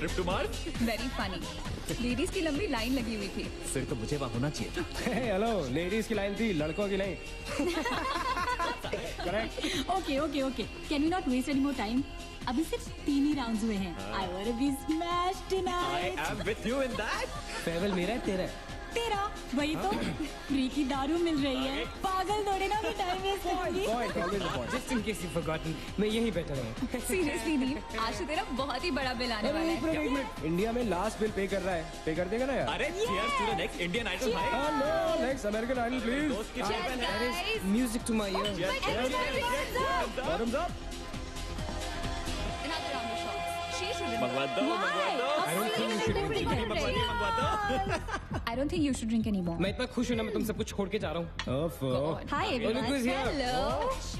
Trip to Mars. Very funny. Ladies की लंबी line लगी हुई थी। फिर तो मुझे वहाँ होना चाहिए था। हेलो, लेडीज की लाइन थी, लड़कों की नहीं। Okay okay okay, can we not waste any more time? अभी सिर्फ 3 ही राउंड्स हुए हैं। I want to be smashed tonight. I am with you in that. Farewell मेरा है, तेरा है। तेरा वही तो फ्री की दारू मिल रही है। पागल थोड़े ना मैं टाइम वेस्ट करूंगी। Point, always a point. Just in case you've forgotten, मैं यही बैठा हूँ। सीरियसली नहीं, आज तो तेरा बहुत ही बड़ा बिल आने वाला है। एक मिनट, इंडिया में लास्ट बिल पे कर रहा है, पे कर देगा ना यार? अरे cheers to the next Indian Idol भाई। Hello, next American Idol, please. दोस्त की Cheers, guys. Music to my ears. Bottoms up. Another round of shots. She shouldn't. मंगवा दो, मंगवा दो। I don't think you should drink पानी मंगवा दो, मंगवा दो। I don't think you should drink anymore. मैं इतना खुश हूँ ना, मैं तुम सब कुछ छोड़ के जा रहा हूँ। ओफो। Hi everyone. Look who's here. Hello.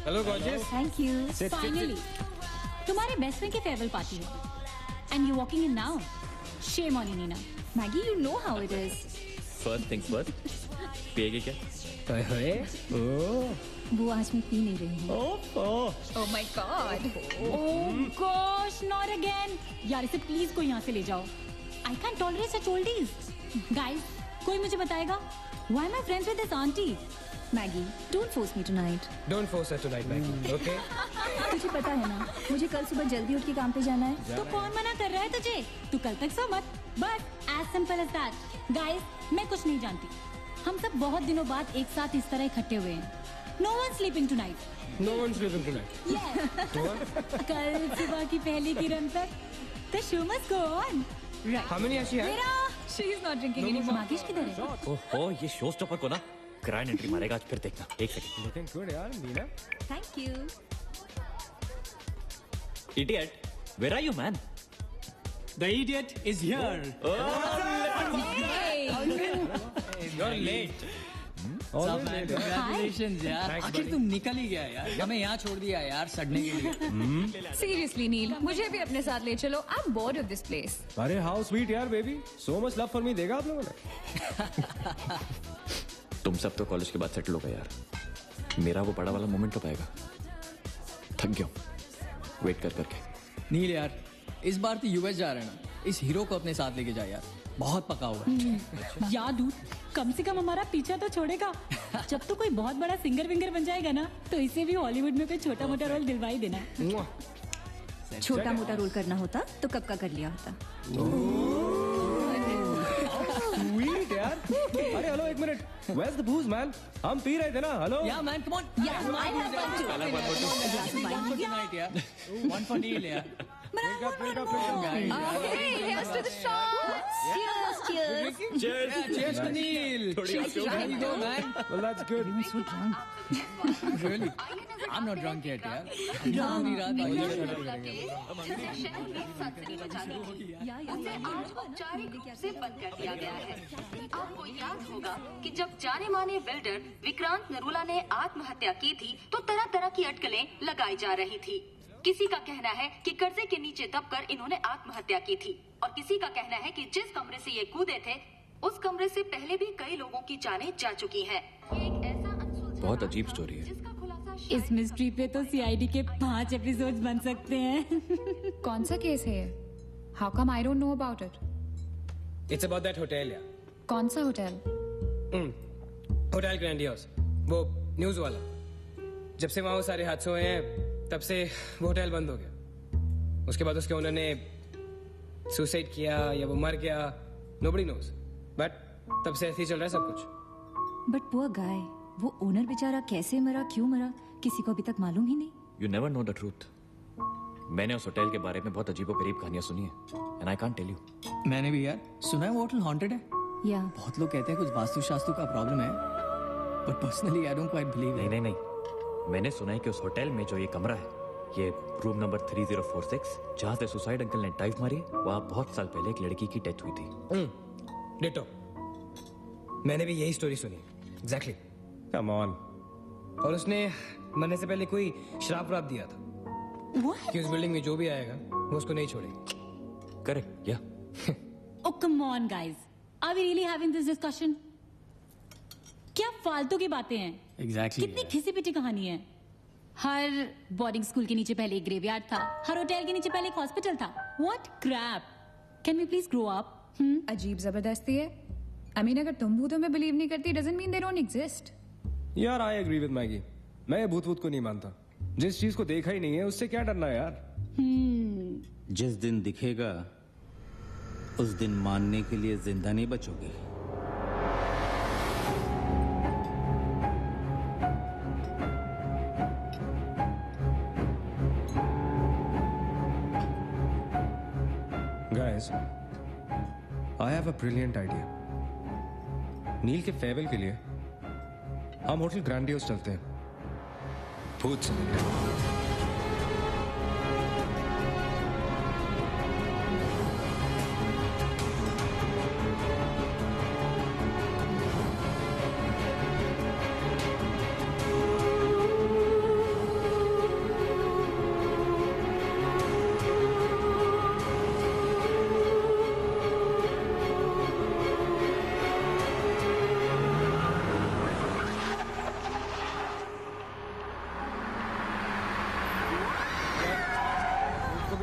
Hello, gorgeous. Thank you. Sit, sit, finally तुम्हारे बेस्ट फ्रेंड की फेयरवेल पार्टी है and you walking in now. Shame on you Nina. Maggie, you know how it is. First things first. पिएगी क्या? ओए, ओह, वो आज मैं P नहीं रही हूँ। Oh my God. Oh gosh, not again. यार इसे प्लीज कोई यहाँ से ले जाओ। I can tolerate such oldies. Guys, कोई मुझे बताएगा why am I friends with this aunty? Maggie, don't force me tonight. don't force her tonight, Maggie. Okay? तुझे पता है ना, मुझे कल सुबह जल्दी उठ के काम पे जाना है। तो कौन मना कर रहा है तुझे? तू कल तक सो मत। बस as simple as that. Guys, मैं कुछ नहीं जानती। हम सब बहुत दिनों बाद एक साथ इस तरह इकट्ठे हुए हैं। No one sleeping tonight. No one's living tonight. कल सुबह की पहली किरण तक the show must go on. Right. How many has she had? मेरा She is not drinking anymore. मागिश किधर है? ओहो, ये शो स्टॉपर को ना ग्रैंड एंट्री मारेगा आज, फिर देखना। एक सेकंड। Looking good, यार, Neena. Thank you. Idiot, where are you, man? The idiot is here. Hey. You're late. Always late. Congratulations यार। Thanks, आखिर buddy. तुम निकल ही गया यार। हमें यहाँ छोड़ दिया यार सड़ने के लिए। Seriously, Neil, मुझे भी अपने साथ ले चलो। I'm bored of this place. अरे how sweet यार, baby. So much love for me देगा आप लोगों ने? तुम सब तो कॉलेज के बाद सेटल हो गए यार। मेरा वो बड़ा वाला मोमेंट कब आएगा? थक गया हूँ वेट कर करके। नील यार, इस बार तो यूएस जा रहे हैं ना, इस हीरो को अपने साथ लेके जा यार। बहुत पका हुआ है। याद हूँ, कम से कम हमारा पीछा तो छोड़ेगा। जब तो कोई बहुत बड़ा सिंगर विंगर बन जाएगा ना, तो इसे भी हॉलीवुड में कोई छोटा मोटा रोल दिलवा ही देना। छोटा मोटा रोल करना होता तो कब का कर लिया होता। Sweet यार। अरे हेलो, एक minute. Where's the booze, man? हम पी रहे थे ना, hello? Yeah man, come on. Yeah, I have one too. One for tonight यार। One for Neil यार। Drink up. Okay, here's to the shots. Cheers, cheers. Cheers. Yeah, cheers to Neil. थोड़ी आगे हो There you go man. Well, that's good. Really? I'm not drunk yet यार। पूरी रात उसे आज औपचारिक रूप से बंद कर दिया गया है। आपको याद होगा कि जब जाने माने बिल्डर विक्रांत नरूला ने आत्महत्या की थी, तो तरह तरह की अटकलें लगाई जा रही थी। किसी का कहना है कि कर्जे के नीचे दबकर इन्होंने आत्महत्या की थी, और किसी का कहना है कि जिस कमरे से ये कूदे थे, उस कमरे से पहले भी कई लोगों की जानें जा चुकी हैं। ये एक ऐसा अनसुलझा बहुत अजीब स्टोरी है। जिसका खुलासा इस मिस्ट्री पे तो सीआईडी के 5 एपिसोड्स बन सकते हैं। कौन सा केस है ये? How come I don't know about it? It's about that hotel यार। कौन सा होटल? होटल ग्रैंडियोस, वो न्यूज वाला। जब से वहाँ वो सारे हादसे हुए हैं, तब से वो होटल बंद हो गया। उसके बाद उसके ओनर ने सुसाइड किया या वो मर गया, nobody knows. बट तब से ऐसे ही चल रहा है सब कुछ। बट पुअर गाय, वो ओनर बेचारा कैसे मरा, क्यों मरा, किसी को अभी तक मालूम ही नहीं। You never know the truth. मैंने उस होटल के बारे में बहुत अजीबो गरीब कहानियां सुनी है, and I can't tell you. मैंने भी यार सुना है वो होटल हॉन्टेड है। या बहुत लोग कहते हैं कुछ वास्तु का प्रॉब्लम है, but personally I don't quite believe. नहीं, मैंने सुना है कि उस होटल में जो ये कमरा है, ये रूम नंबर 3046, जहाँ से सुसाइड अंकल ने डाइव मारी, वहाँ बहुत साल पहले एक लड़की की डेथ हुई थी। डिटो, मैंने भी यही स्टोरी सुनी। एग्जैक्टली। Come on. और उसने मरने से पहले कोई श्राप व्राप दिया था कि उस बिल्डिंग में जो भी आएगा वो उसको नहीं छोड़ेगा। करेक्ट, या Oh come on guys, are we really having this discussion? क्या फालतू की बातें हैं। Exactly. कितनी घिसी पिटी कहानी है। हर बोर्डिंग स्कूल के नीचे पहले एक ग्रेवयार्ड था, हर होटल के नीचे पहले एक हॉस्पिटल था। What crap? Can we please grow up? अजीब जबरदस्ती है। I mean, अगर तुम भूतों में बिलीव नहीं करती doesn't mean they don't exist. यार आई एग्री विद मैगी, मैं भूत को नहीं मानता। जिस चीज को देखा ही नहीं है उससे क्या डरना है यार। जिस दिन दिखेगा उस दिन मानने के लिए जिंदा नहीं बचोगे। Guys, I have a brilliant idea. नील के फेयरवेल के लिए हम होटल ग्रैंडियोस चलते हैं, भूत से मिलने।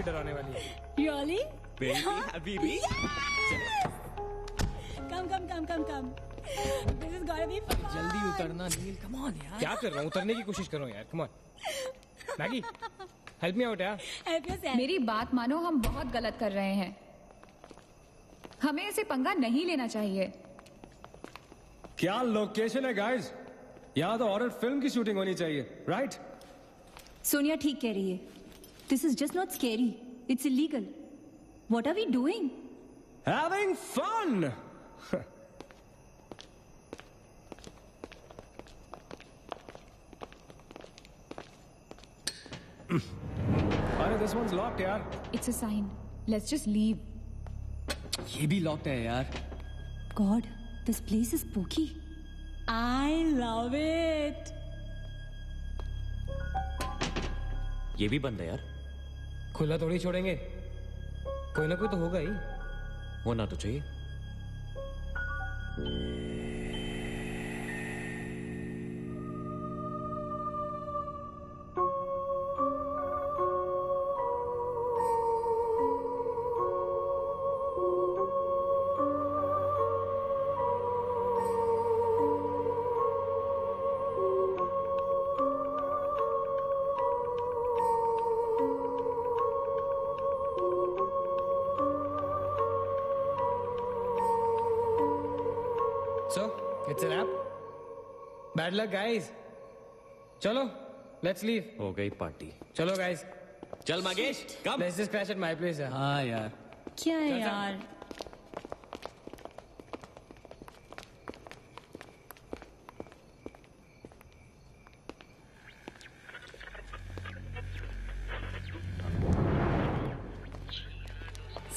डराने वाली है। Really? Baby, Habibi. Come. This is gonna be fun. जल्दी उतरना नील, come on यार। क्या कर रहा हूँ, उतरने की कोशिश कर रहा हूँ यार, come on. Maggi, help me out यार। Help yourself. मेरी बात मानो, हम बहुत गलत कर रहे हैं। हमें ऐसे पंगा नहीं लेना चाहिए। क्या लोकेशन है गाइस? यहाँ तो हॉरर फिल्म की शूटिंग होनी चाहिए, राइट? सोनिया ठीक कह रही है। This is just not scary. It's illegal. What are we doing? Having fun. अरे this one's locked यार। It's a sign. Let's just leave. ये भी लॉक्ड है यार। God, this place is spooky. I love it. ये भी बंद है यार। खुला थोड़ी छोड़ेंगे, कोई ना कोई तो होगा ही। होना तो चाहिए। So, it's a wrap. Bad luck, guys. चलो, let's leave. हो गई पार्टी। चलो guys, चल मगेश, कम। let's just crash at my place यार। हाँ यार। क्या है चल। यार?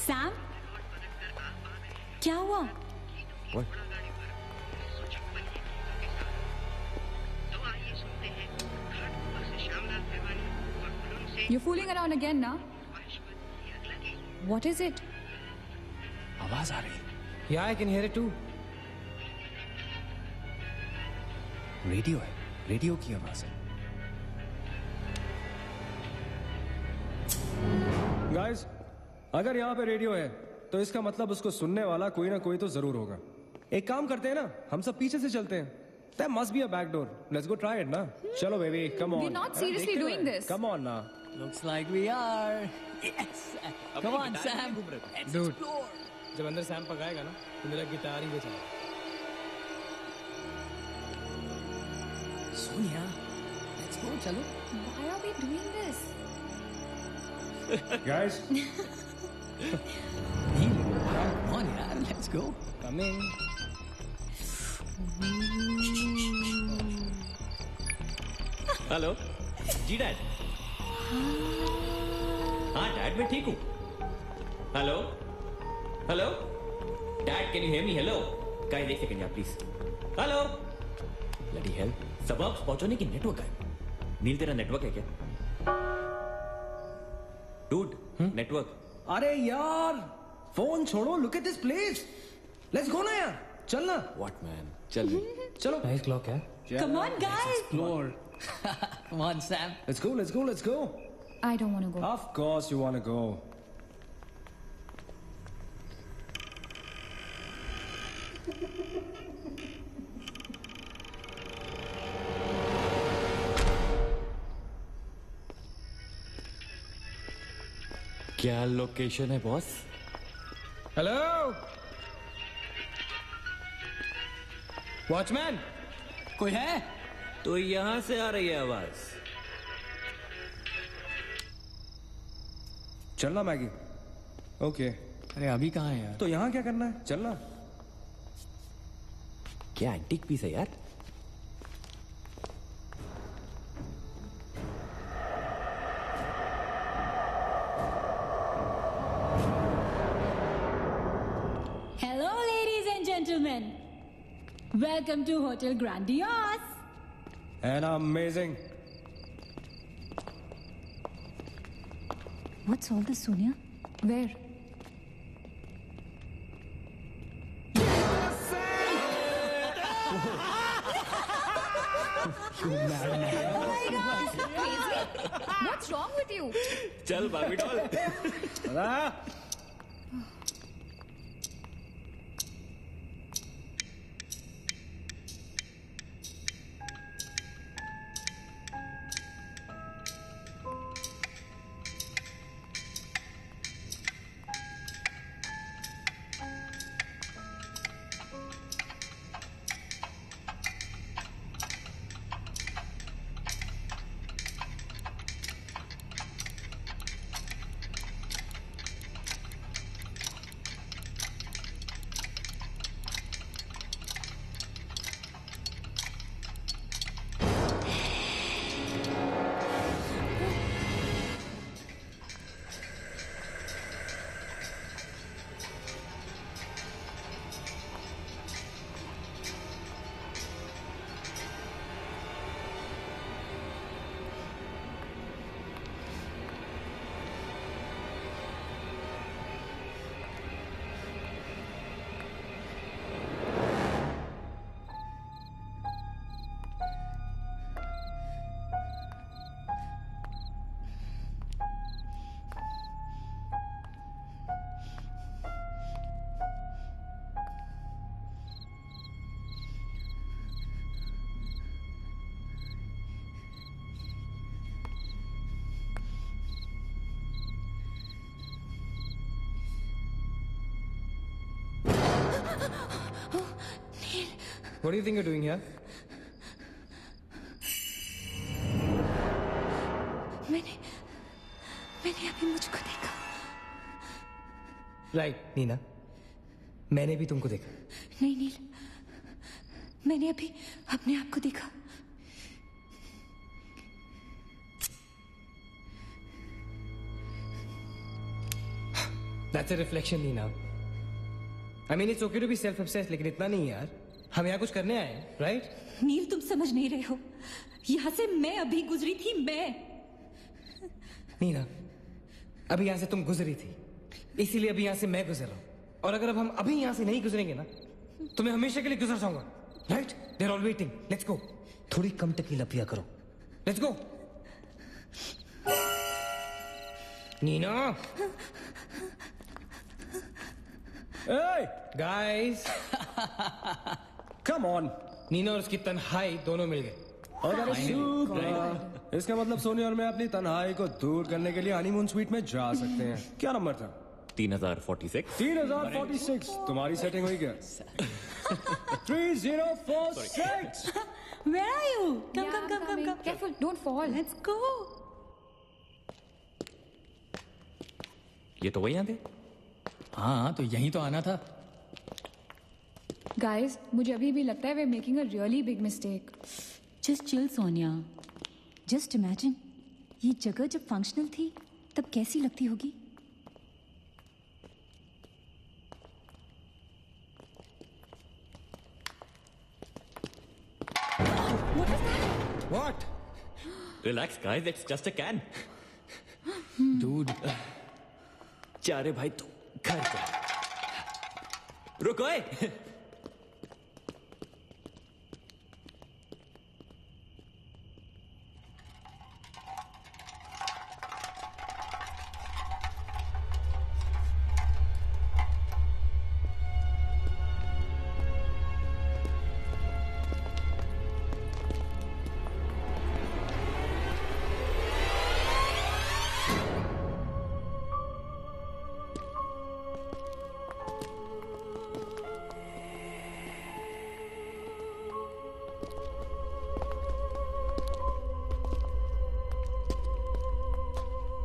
सैम, क्या हुआ? What? You're fooling around again now. What is it? आवाज आ रही है। Yeah, I can hear it too. Radio है, रेडियो की आवाज है। Guys, अगर यहाँ पे रेडियो है तो इसका मतलब उसको सुनने वाला कोई ना कोई तो जरूर होगा। एक काम करते हैं ना, हम सब पीछे से चलते हैं। There must be a back door. Let's go try it ना। चलो baby, come on. We're not seriously doing this. Come on ना। Looks like we are. Yes. Come on, Sam. Let's Dude. explore. जब अंदर Sam पकाएगा ना तो मेरा guitar ही बजाएगा। Sonia, let's go. चलो। Why are we doing this? Guys, Neel, come on यार, let's go. come in. Hello जी डैड। हाँ डैड मैं ठीक हूँ। Hello hello dad can you hear me? Hello guys एक सेकंड यार प्लीज। हेलो ब्लडी हेल, सबब्स पहुंचने की नेटवर्क है। नील तेरा नेटवर्क है क्या? Dude network. अरे यार फोन छोड़ो, look at this place. Let's go ना यार, चल ना। व्हाट मैन, चल चलो। नाइस क्लॉक है। Come on, guys. Explore. Come on, Sam. Let's go, let's go, let's go. I don't want to go. Of course you want to go. क्या location है boss? Hello watchman, कोई है? तो यहां से आ रही है आवाज। चलना मैगी। ओके अरे अभी कहाँ है यार? तो यहाँ क्या करना है, चलना। क्या एंटीक पीस है यार। Hello, ladies and gentlemen. Welcome to Hotel Grandiose. And amazing. What's all this, Sonia? Where? What's wrong with you? चल बाबी doll. What do you think you're doing here? मैंने अभी मुझको देखा। राइट नीना, मैंने भी तुमको देखा। नहीं नील, मैंने अभी अपने आप को देखा। That's a reflection, Neena. I mean, it's okay to be self-obsessed, लेकिन इतना नहीं यार। हम यहाँ कुछ करने आए हैं, राइट? नील, तुम समझ नहीं रहे हो। यहाँ से मैं अभी गुजरी थी, मैं। नीना, अभी यहाँ से तुम गुजरी थी, इसीलिए अभी यहाँ से मैं गुजर रहा हूँ। और अगर अब हम अभी यहाँ से नहीं गुजरेंगे ना, तो मैं हमेशा के लिए गुजर जाऊंगा, right? They're all waiting. Let's go. थोड़ी कम टकीला पिया करो। Let's go. Neena. Hey, guys. Come on. Neena और उसकी तन्हाई दोनों मिल गए। इसका मतलब सोनी और मैं अपनी तन्हाई को दूर करने के लिए हनीमून स्वीट में जा सकते हैं। क्या नंबर था? 3046। 3046। तुम्हारी सेटिंग हुई क्या? 3046। Where are you? Come. Careful, don't fall. Let's go. ये तो वही आते। हाँ, तो यहीं तो आना था। Guys, मुझे अभी भी लगता है we're making a really big mistake. Just chill, Sonia. Just imagine, ये जगह जब फंक्शनल थी तब कैसी लगती होगी। What? Relax, guys. It's just a can. Dude. जा रे भाई तू घर जा। रुको ए।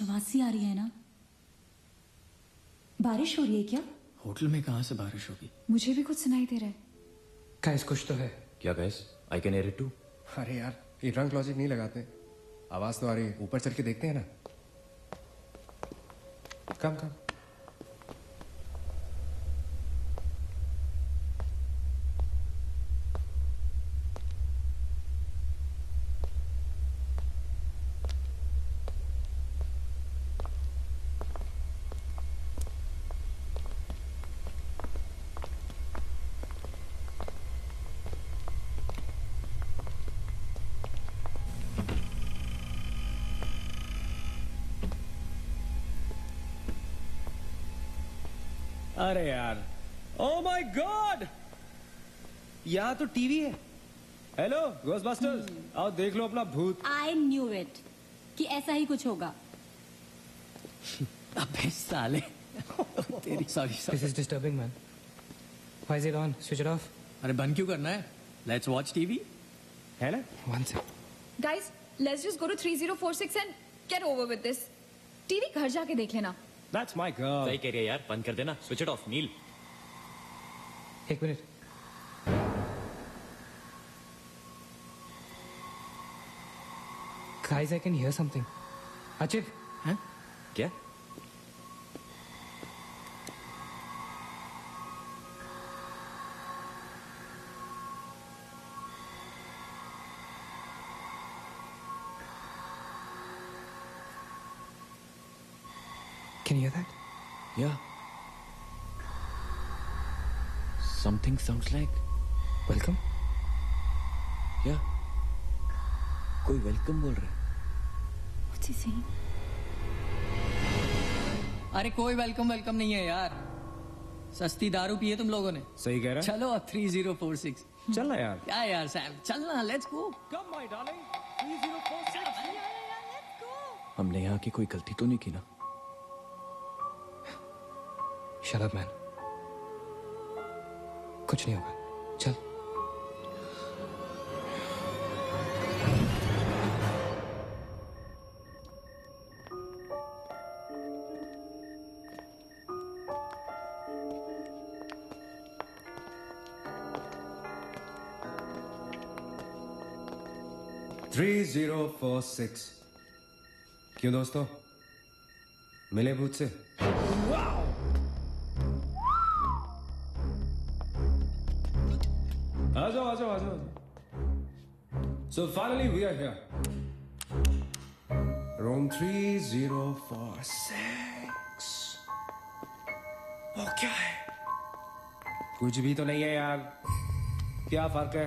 कुछ आवाज सी आ रही है ना? बारिश हो रही है क्या? होटल में कहाँ से बारिश होगी? मुझे भी कुछ सुनाई दे रहा है। गाइस कुछ तो है। क्या guys? I can hear it too. अरे यार, ये ड्रंक लॉजिक नहीं लगाते। आवाज तो आ रही है, ऊपर चल के देखते हैं ना। कम कम। अरे यार, ओ माय गॉड, यहाँ तो टीवी है। हेलो घोस्टबस्टर्स, आओ देख लो अपना भूत। आई न्यू इट कि ऐसा ही कुछ होगा। अबे साले तेरी sorry This is disturbing, man. Why is it on? Switch it off. अरे बंद क्यों करना है? Let's watch TV. है ना? One sec. Guys, let's just go to 3046 and get over with this. TV घर जाके देख लेना। That's my girl. सही कह रही है यार, बंद कर देना, स्विच इट ऑफ। नील, एक minute. Guys, I can hear something. Achit, हैं? क्या? can you hear that? Yeah. Something sounds like. Welcome. Yeah. कोई वेलकम बोल रहा है। What's he saying? अरे कोई वेलकम नहीं है यार। सस्ती दारू पिए तुम लोगों ने। सही कह रहा है। चलो 3046। चल ना यार। क्या यार सैम, चलना, let's go. Come my darling, 3046। हमने यहाँ की कोई गलती तो नहीं की ना? Shut up, man. कुछ नहीं होगा। चल। थ्री 3046। क्यों दोस्तों, मिले भूत से? आ जाओ। So finally we are here. Room 3046. वो क्या है? कुछ भी तो नहीं है यार। क्या फर्क है?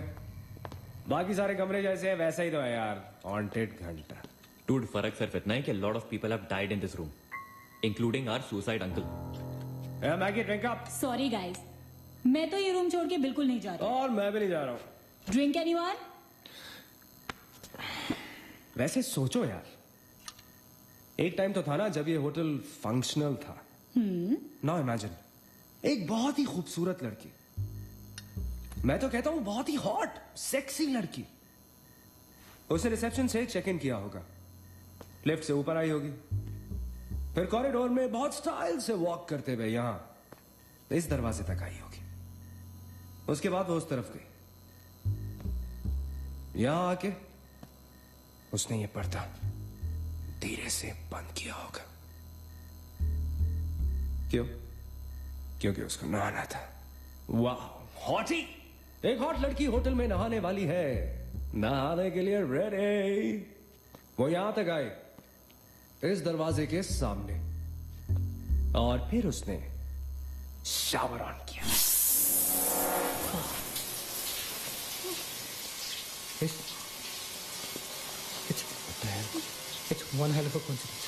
बाकी सारे कमरे जैसे है वैसा ही तो है यार। हॉन्टेड घंटा। Dude, फर्क सिर्फ इतना है कि lot of people have died in this room, including our suicide uncle. Maggi drink up. Sorry guys, मैं तो ये रूम छोड़ के बिल्कुल नहीं जा रही। और मैं भी नहीं जा रहा हूँ। Drink anyone? वैसे सोचो यार, एक टाइम तो था ना जब ये होटल फंक्शनल था। नाउ इमेजिन, एक बहुत ही खूबसूरत लड़की, मैं तो कहता हूं बहुत ही हॉट सेक्सी लड़की, उसे रिसेप्शन से चेक इन किया होगा, लिफ्ट से ऊपर आई होगी, फिर कॉरिडोर में बहुत स्टाइल से वॉक करते हुए यहां इस दरवाजे तक आई होगी। उसके बाद वो उस तरफ गई, यहां आके उसने ये पर्दा धीरे से बंद किया होगा। क्यों? क्योंकि उसको नहाना था। वाह, हॉटी! एक हॉट लड़की होटल में नहाने वाली है, नहाने के लिए रेडी। वो यहां तक आए, इस दरवाजे के सामने, और फिर उसने शावर ऑन किया। It's one hell of a coincidence.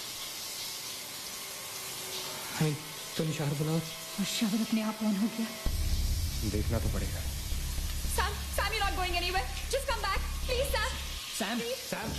I mean, तुम शावर बुलाओ। और शावर अपने आप ऑन हो गया। देखना तो पड़ेगा। Sam, you're not going anywhere. Just come back, please, Sam. Sam, Sam.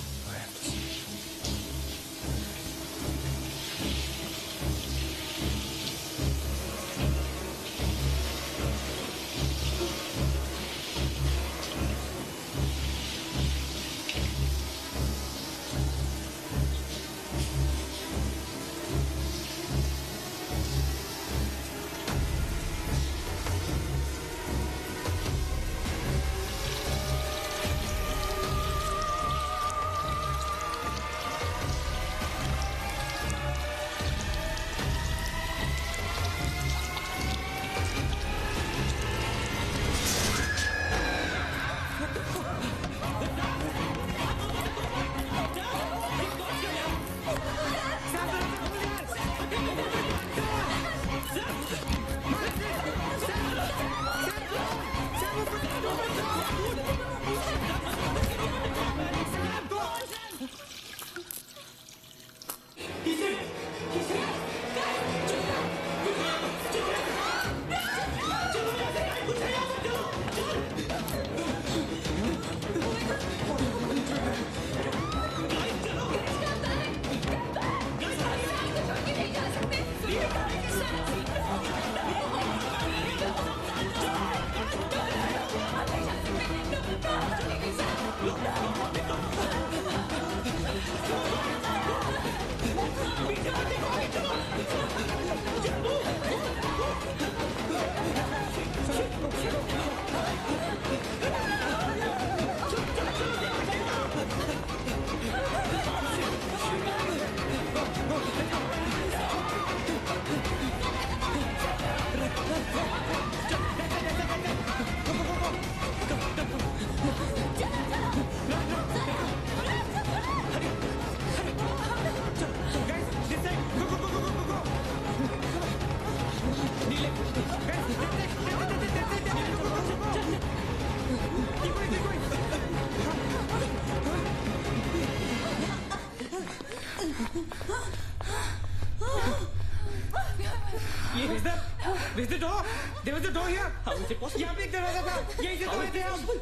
Is the door? There was a door here. How is it possible? यहाँ पे एक दरवाजा था, यहीं से How तोड़े is थे it हम। possible?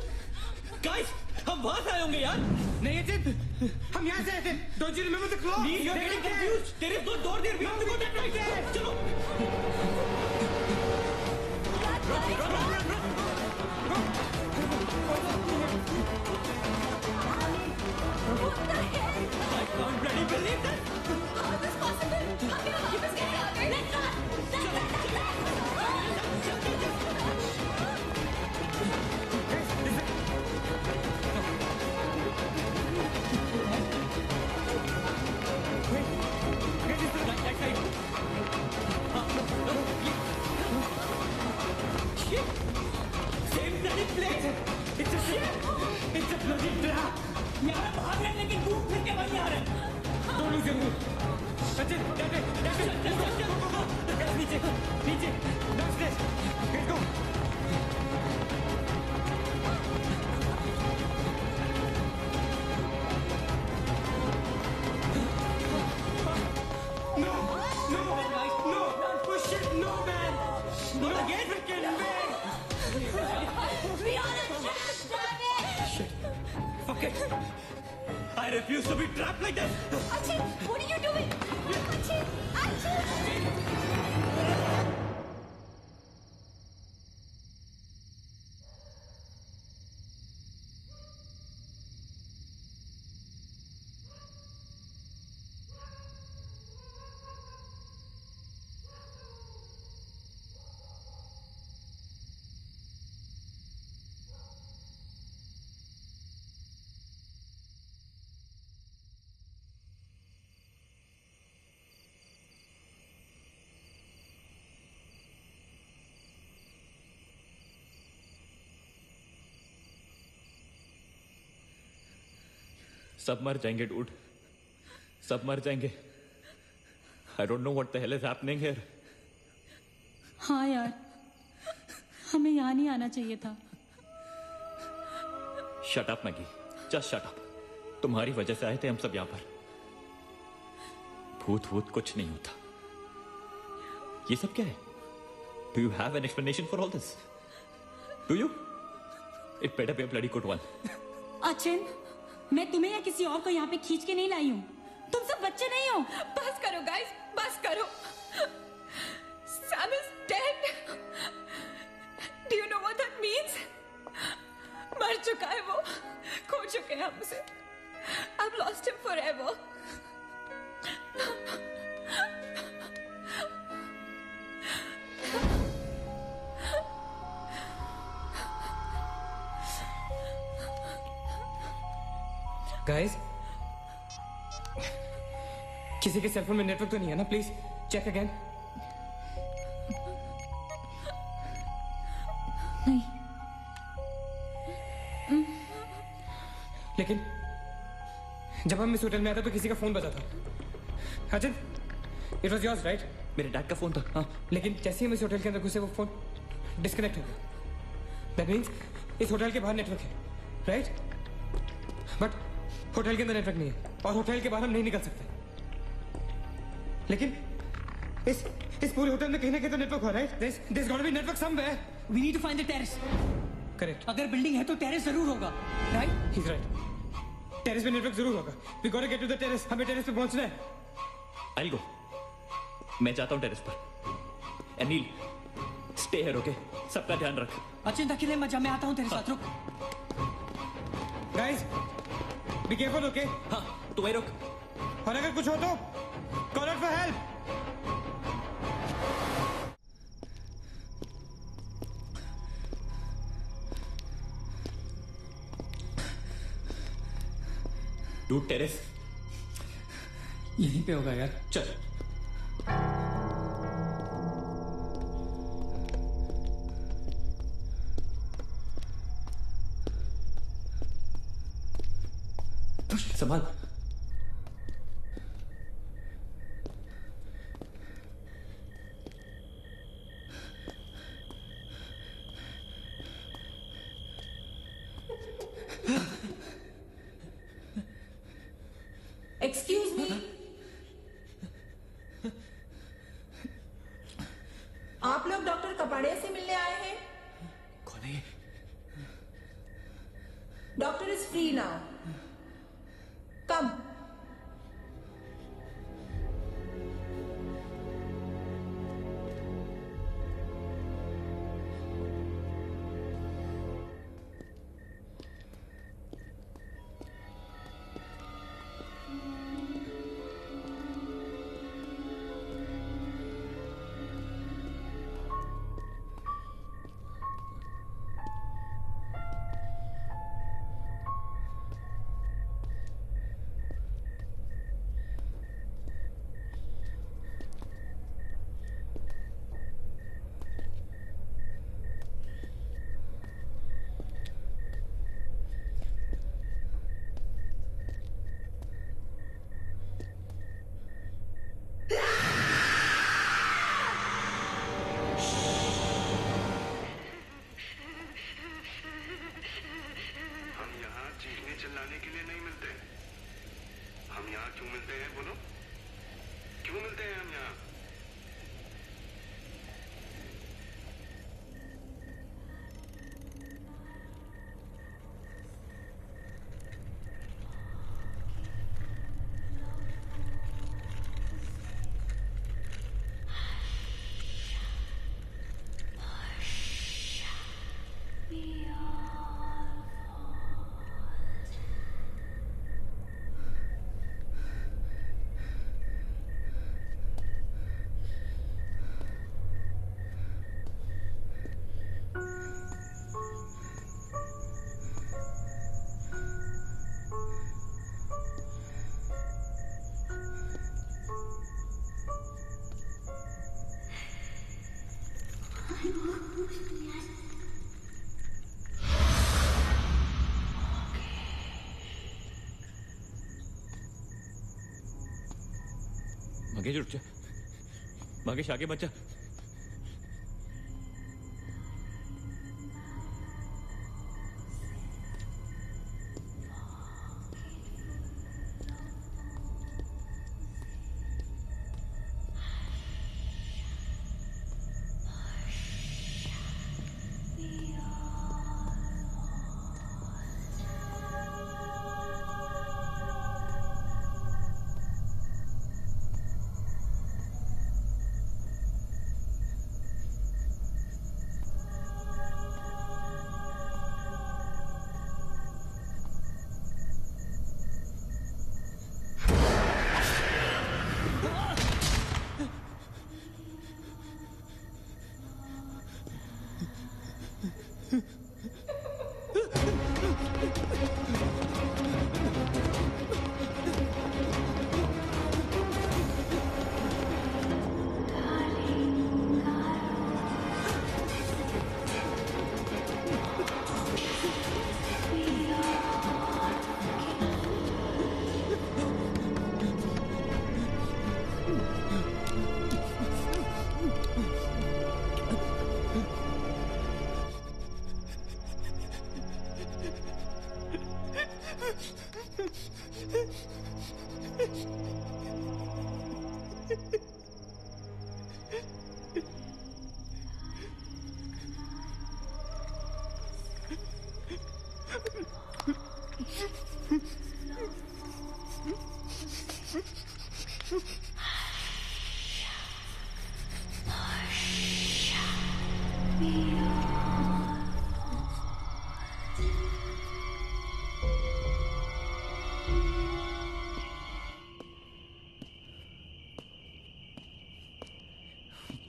Guys, हम वहां से आए होंगे यार। नहीं अचित, हम यहाँ से आए थे। Don't you remember the claw? Please, you're getting confused. There is no door there. We have to go that way. चलो। What the hell? I can't bloody believe that. How is this possible? हम यहाँ वापस कैसे आ गए? Let's run! Same bloody place. It's a bloody trap. यहाँ भाग रहे हैं लेकिन घूम फिर के वहीं आ रहे हैं। Don't lose your cool. Sachin, that way. नीचे, downstairs. Let's go. No, push it, no, man. Not again, freaking man. We are a trap, damn it! Fuck it. I refuse to be trapped like this. Achin, what are you doing? Achin! सब मर जाएंगे dude, सब मर जाएंगे। I don't know what the hell is happening here. हाँ यार, हमें यहाँ नहीं आना चाहिए था। Shut up, Maggie. Just shut up. तुम्हारी वजह से आए थे हम सब यहाँ पर। भूत कुछ नहीं होता। ये सब क्या है? Do you have an explanation for all this? Do you? It better be a bloody good one. Achin, मैं तुम्हें या किसी और को यहाँ पे खींच के नहीं लाई हूँ। तुम सब बच्चे नहीं हो। बस करो गाइस, बस करो। Sam is dead. Do you know what that means? मर चुका है वो, खो चुके हैं हम उसे। I've lost him forever. Guys, किसी के सेलफोन में नेटवर्क तो नहीं है ना? Please check again. नहीं। लेकिन जब हम इस होटल में आए थे तो किसी का फोन बजा था। अचित, इट वॉज योर्स राइट? मेरे डैड का फोन था। हाँ, लेकिन जैसे ही हम इस होटल के अंदर घुसे वो फोन डिस्कनेक्ट हो गया। दैट मीन्स इस होटल के बाहर नेटवर्क है, राइट? बट होटल के अंदर नेटवर्क नहीं है और होटल के बाहर हम नहीं निकल सकते। लेकिन इस पूरे होटल में कहीं ना कहीं तो नेटवर्क हो, right? There's got to be network somewhere. We need to find the terrace. Correct. अगर बिल्डिंग है तो टेरेस जरूर होगा, राइट? He's right. टेरेस पे नेटवर्क जरूर होगा। We gotta get to the terrace. हमें टेरेस पे पहुंचना है। I'll go. मैं जाता हूँ टेरेस पर। Anil, stay here, okay? सबका ध्यान रख। अचिंत अकेले मत जा, मैं आता हूँ तेरे साथ, रुक। Guys, be careful, okay? हाँ, तू वहीं रुक। और अगर कुछ हो तो call out for help. Dude, terrace यहीं पे होगा यार। चल। संभाल। एक्सक्यूज मी, आप लोग doctor see now. Come. Bhagesh उठ जा, भागेश आगे बच्चा।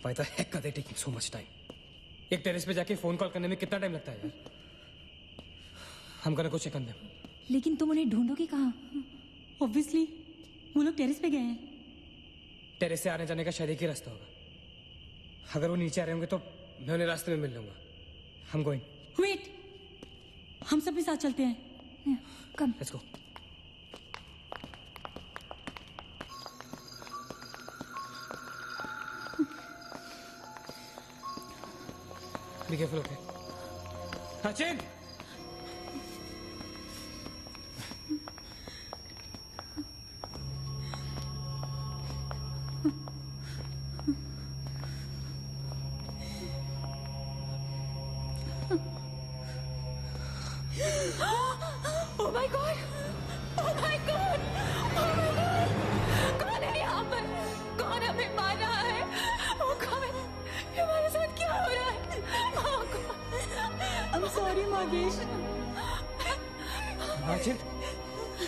Why the heck are they taking so much time? एक टेरेस पे जाके फोन कॉल करने में कितना टाइम लगता है यार? हम गonna go check on them. लेकिन तुम उन्हें ढूंढोगे कहाँ? Obviously, वो लोग टेरेस पे गए हैं. टेरेस से आने जाने का शायद एक ही रास्ता होगा. अगर वो नीचे आ रहे होंगे तो मैं उन्हें रास्ते में मिल लूंगा. I'm going. Wait, हम सब भी साथ चलते हैं. Come. Let's go. Be careful, okay? Sachin! Oh my God, oh my God, oh my God, कौन है यहाँ पर? कौन हमें मार रहा है? ओ कौन? ये हमारे साथ क्या हो रहा है? ओह God, I'm sorry, मागेश। Achit,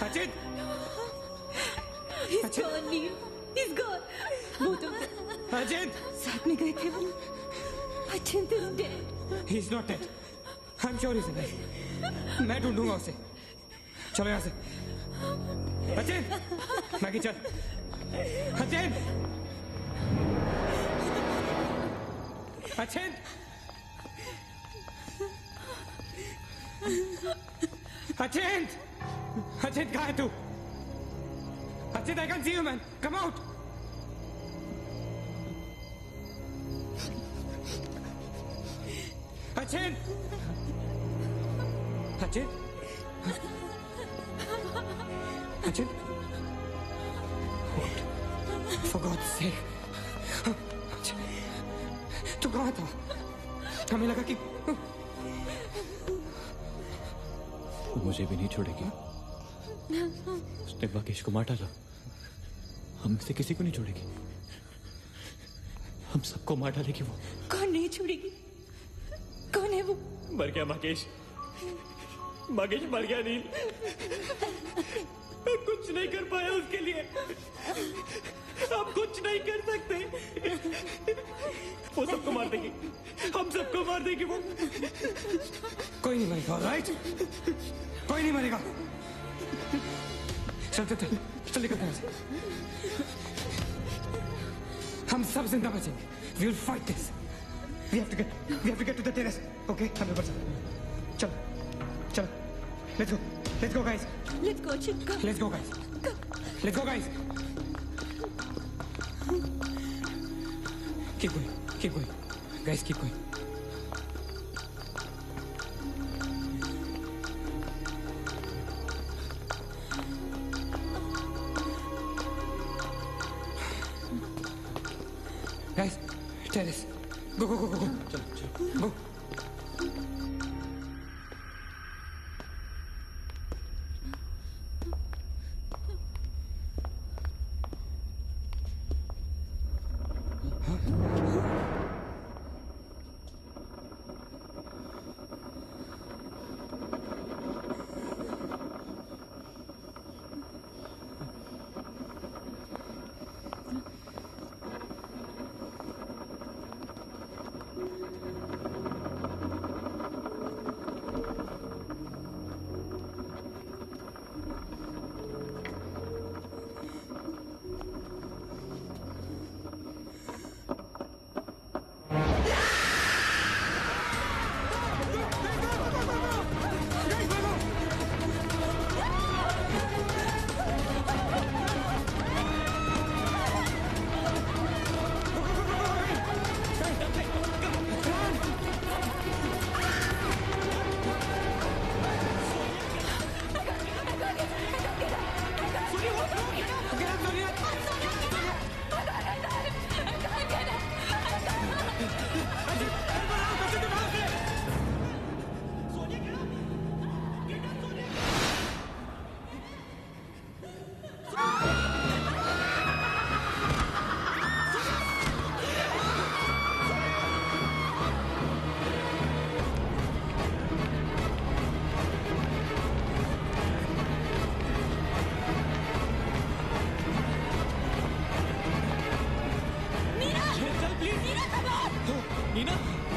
Achit, He's gone, Neil. He's gone. Both of them. अचित, साथ में गए थे वो। Achint is dead. he's not dead. I'm sure he's alive. मैं ढूंढूंगा उसे। चलो यहाँ से। अचित, मैगी चल। अचित, अचित, अचित, अचित कहाँ है तू? अचित, I can see you, man. Come out. Achit, Achit, Achit, for God's sake. तू कहाँ था? हमें लगा कि मुझे भी नहीं छोड़ेगी। उसने राकेश को मार डाला। हम से किसी को नहीं छोड़ेगी। हम सबको मार डालेगी वो। कौन नहीं छोड़ेगी? कौन है वो? मर गया माकेश। माकेश मर गया नील। मैं कुछ नहीं कर पाया उसके लिए। हम कुछ नहीं कर सकते। वो सबको मार देगी। हम सबको मार देगी वो। कोई नहीं मरेगा, राइट? कोई नहीं मरेगा। चल चल चल चल निकलते हैं यहाँ से। हम सब जिंदा बचेंगे। We will fight this. We have to get to the terrace. Okay, 100%. चलो, चलो. Let's go, guys. Let's go, Achint. Come. Let's go, guys. Let's go, guys. Keep going. Guys, keep going. Guys, terrace. Go. चलो. Go.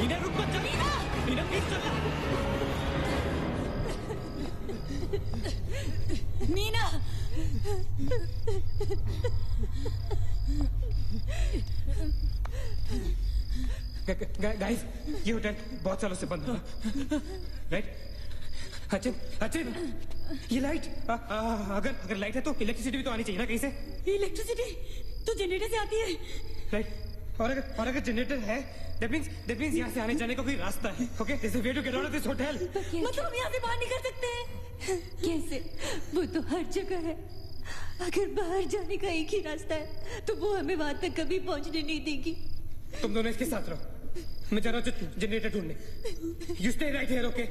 Neena रुक मत जा। Neena please चल। Meena, guys, ये hotel बहुत सालों से बंद है, राइट? अचिन, ये लाइट, अगर लाइट है तो इलेक्ट्रिसिटी भी तो आनी चाहिए ना कहीं से। इलेक्ट्रिसिटी तो जनरेटर से आती है, राइट? और अगर जनरेटर है, that means यहाँ से आने जाने का कोई रास्ता है। Okay, there's a way to get out of this hotel. मतलब हम यहाँ से बाहर निकल सकते हैं? कैसे? वो तो हर जगह है। अगर बाहर जाने का एक ही रास्ता है तो वो हमें वहां तक कभी पहुंचने नहीं देगी। तुम दोनों इसके साथ रहो, मैं जा रहा हूँ जनरेटर ढूंढने। You stay right here, okay?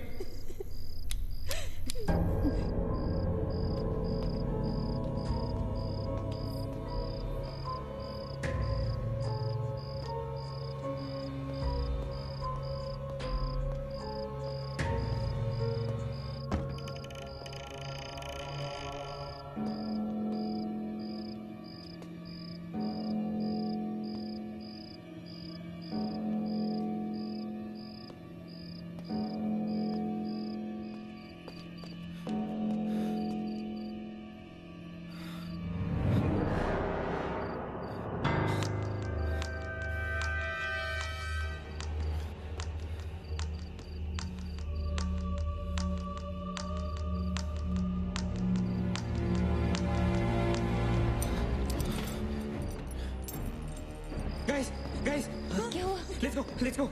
Let's go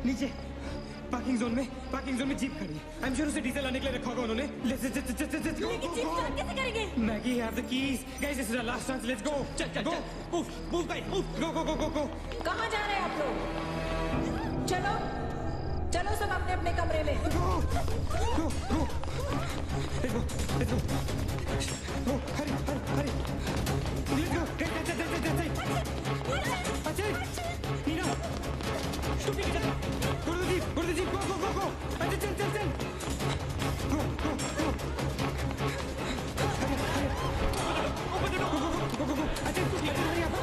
नीचे पार्किंग जोन में जीप खड़ी है। आई एम श्योर उसे डीजल लाने के लिए रखा होगा उन्होंने। Let's go. कैसे करेंगे? Maggie have the keys. Guys this is our last chance. Let's go. चल मूव गाइस मूव। गो। कहाँ जा रहे हैं आप लोग? चलो सब अपने अपने कमरे में। Go. Let's go. Go. Hurry. Let's go. Ajay. Nina. Stupid kid. Go to the jeep. Go. Ajay, चल. Go. Hurry. Open the door. Go. Ajay, hurry up.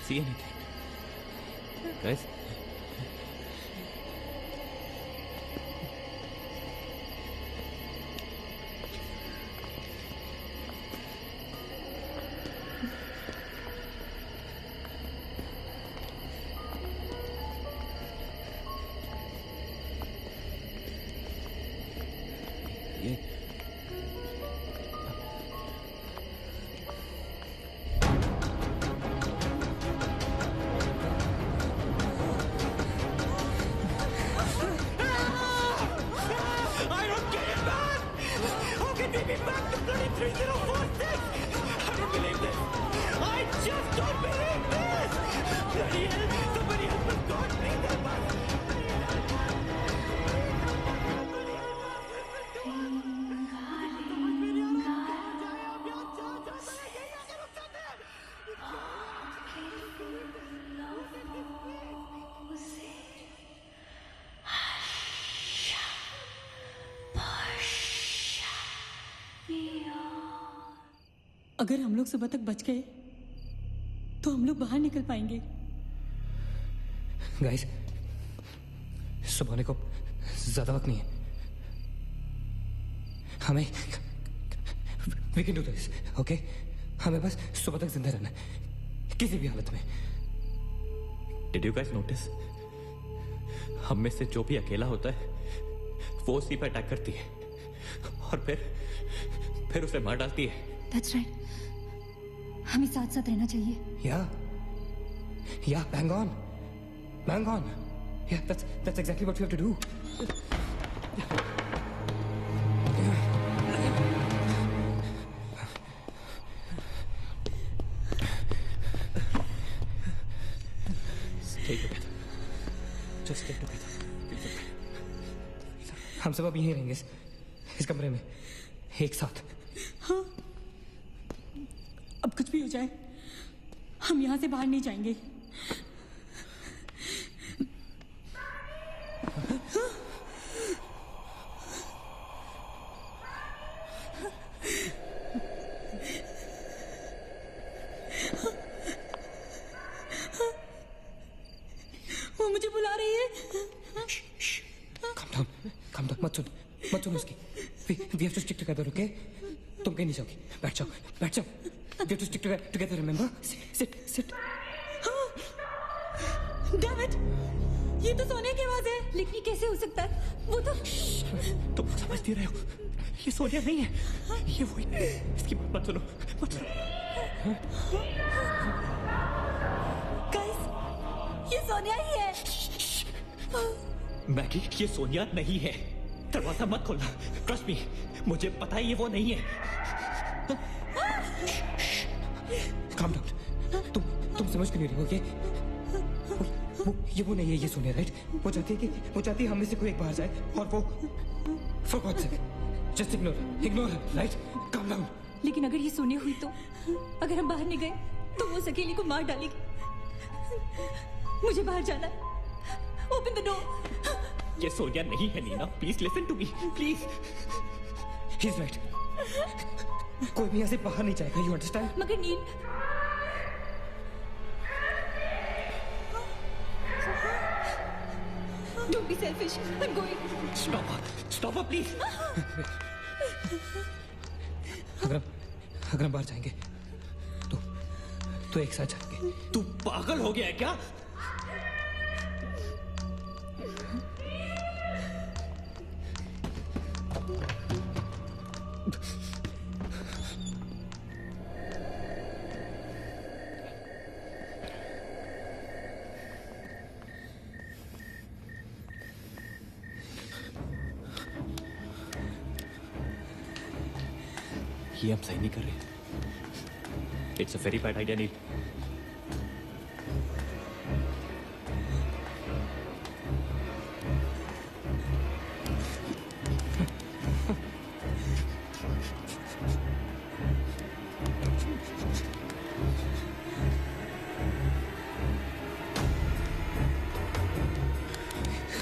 See anything? Guys? अगर हम लोग सुबह तक बच गए तो हम लोग बाहर निकल पाएंगे। गाइस सुबह होने को ज्यादा वक्त नहीं है। हमें we can do this, okay? हमें बस सुबह तक जिंदा रहना है किसी भी हालत में। Did you guys notice? हम में से जो भी अकेला होता है वो उसी पर अटैक करती है और फिर उसे मार डालती है। That's right. हमें साथ साथ रहना चाहिए। Yeah, bang on. Yeah, that's exactly what we have to do. Stay together. Just stay together. हम सब अब यहीं रहेंगे इस कमरे में एक साथ। हाँ, अब कुछ भी हो जाए हम यहाँ से बाहर नहीं जाएंगे। वो मुझे बुला रही है। Calm down. मत सुन उसकी। We have to stick together, okay? तुम कहीं नहीं जाओगी। बैठ जाओ। We have to stick together, remember? Sit. David, ये तो सोनिया की आवाज है। लेकिन कैसे हो सकता है? वो तो तुम समझती रहे हो, ये सोनिया नहीं है, ये वही। इसकी बात मत सुनो। गाइस, ये सोनिया ही है। मैगी, ये सोनिया नहीं है। दरवाजा मत खोलना। ट्रस्ट मी, मुझे पता है ये वो नहीं है। Calm down. तुम समझ क्यों नहीं रही हो? ये वो नहीं है, ये सोनिया, राइट? वो चाहती है हम में से कोई एक बाहर जाए और वो for God's sake just ignore right? Calm down. लेकिन अगर ये सोनिया हुई तो अगर हम बाहर नहीं गए तो वो उस अकेली को मार डालेगी। मुझे बाहर जाना है। Open the door. ये सोनिया नहीं है Nina, please listen to me, please. He is right. कोई भी यहाँ से बाहर नहीं जाएगा, यू अंडरस्टैंड? मगर नील, don't be selfish. I'm going. Stop her, please. अगर हम बाहर जाएंगे तो एक साथ जाएंगे। तू पागल हो गया है क्या? ये हम सही नहीं कर रहे। It's a very bad idea Neel.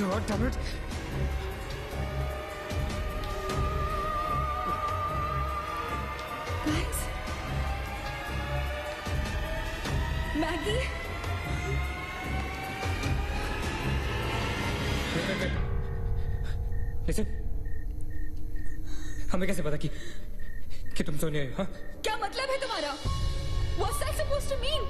God damn it. Guys, Maggie. Listen, हमें कैसे पता कि तुम सोनिया हो? हाँ? क्या मतलब है तुम्हारा? What's that supposed to mean?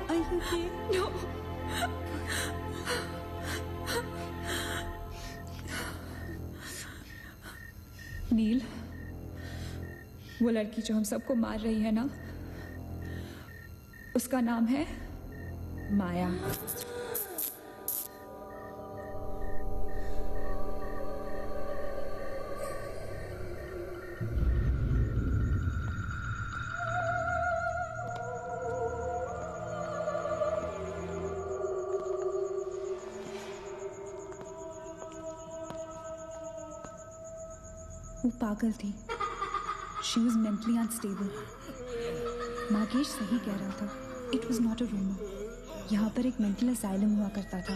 Are you okay? No. नील, वो लड़की जो हम सबको मार रही है ना, उसका नाम है माया। वो पागल थी। She was mentally unstable. Nagesh सही कह रहा था। It was not a rumor. यहाँ पर एक मेंटल असाइलम हुआ करता था।